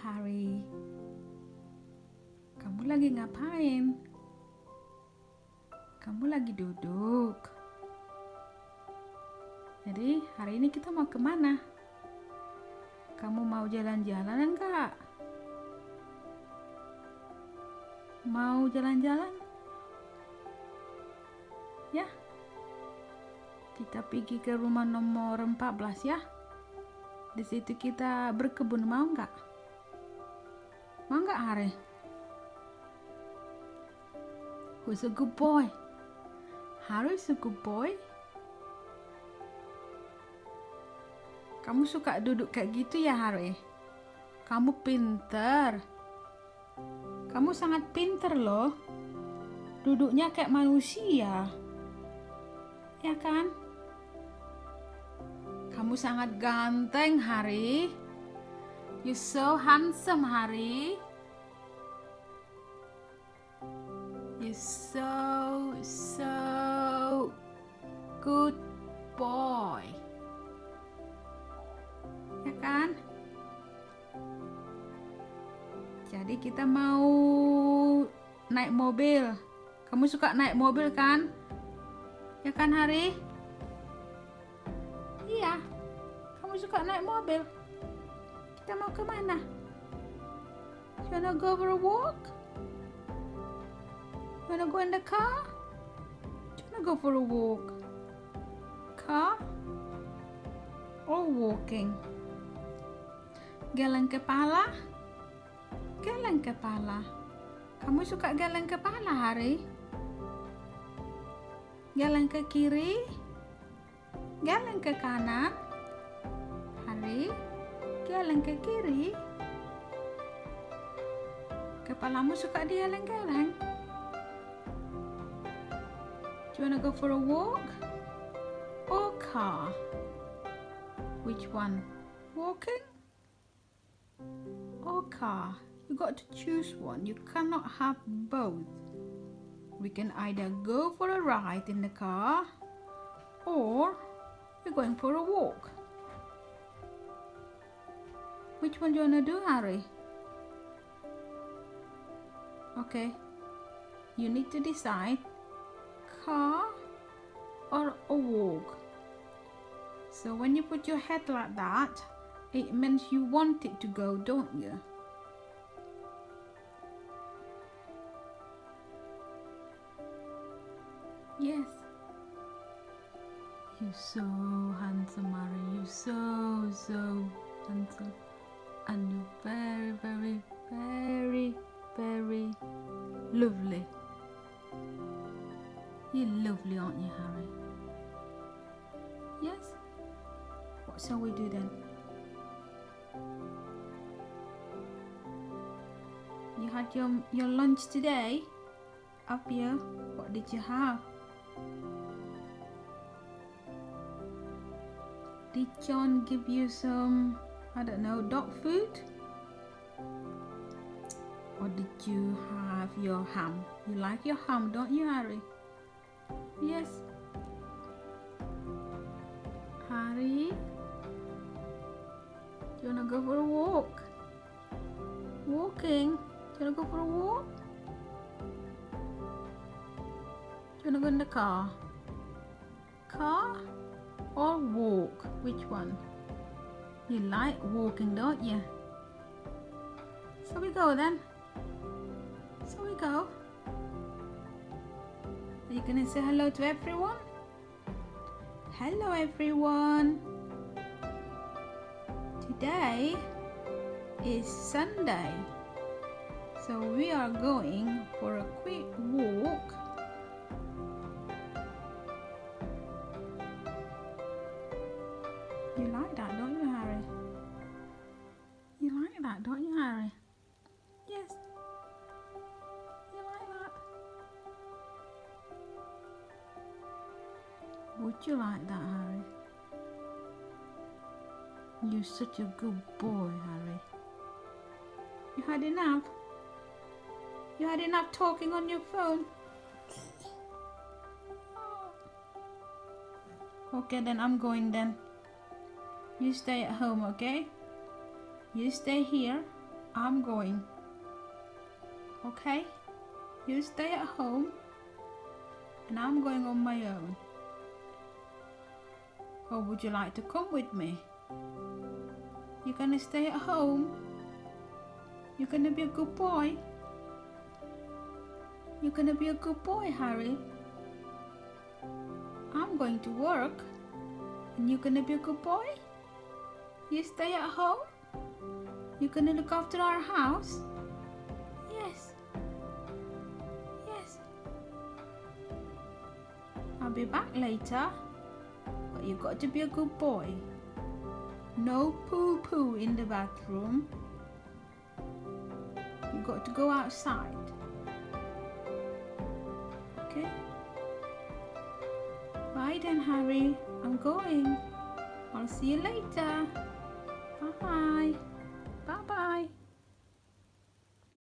Harry. Kamu lagi ngapain? Kamu lagi duduk. Jadi hari ini kita mau kemana? Kamu mau jalan-jalan enggak? Mau jalan-jalan? Ya. Kita pergi ke rumah nomor 14 ya. Di situ kita berkebun, mau nggak? Mau nggak, Hari? Who's a good boy? Harry's a good boy. Kamu suka duduk kayak gitu ya, Harry? Kamu pinter. Kamu sangat pinter loh. Duduknya kayak manusia. Ya kan? Kamu sangat ganteng, Harry. You so handsome, Harry. You so good boy. Ya kan? Jadi kita mau naik mobil. Kamu suka naik mobil kan? Ya kan, Harry? Iya, kamu suka naik mobil. Kita mau kemana? You wanna go for a walk? You wanna go in the car? You wanna go for a walk? Car or walking? Geleng kepala? Geleng kepala. Kamu suka geleng kepala, Hari? Geleng ke kiri? Geleng ke kanan? Hari, geleng ke kiri? Kepalamu suka digeleng-geleng? Do you wanna go for a walk or car? Which one? Walking or car? You got to choose one. You cannot have both. We can either go for a ride in the car or we're going for a walk. Which one do you want to do, Harry? Okay. You need to decide car or a walk. So when you put your head like that, it means you want it to go, don't you? Yes. You're so handsome, Harry. You're so handsome. And you're very lovely. You're lovely, aren't you, Harry? Yes? What shall we do then? You had your lunch today? Up here? What did you have? Did John give you some, I don't know, dog food? Or did you have your ham? You like your ham, don't you, Harry? Yes. Harry? Do you wanna go for a walk? Walking? Do you wanna go for a walk? Do you wanna go in the car? Car or walk? Which one? You like walking, don't you? So we go then. So we go. Are you gonna say hello to everyone? Hello everyone. Today is Sunday. So we are going for a quick walk. You like that, don't you, Harry? You like that, don't you, Harry? Yes. You like that? Would you like that, Harry? You're such a good boy, Harry. You had enough? You had enough talking on your phone? Okay, then I'm going then. You stay at home, okay? You stay here I'm going. Okay? You stay at home and I'm going on my own. Or would you like to come with me? You're gonna stay at home? You're gonna be a good boy? You're gonna be a good boy, Harry? I'm going to work and you're gonna be a good boy? You stay at home? You're gonna look after our house? Yes. Yes. I'll be back later, but you've got to be a good boy. No poo-poo in the bathroom. You've got to go outside. Okay? Bye then, Harry. I'm going. I'll see you later. Bye.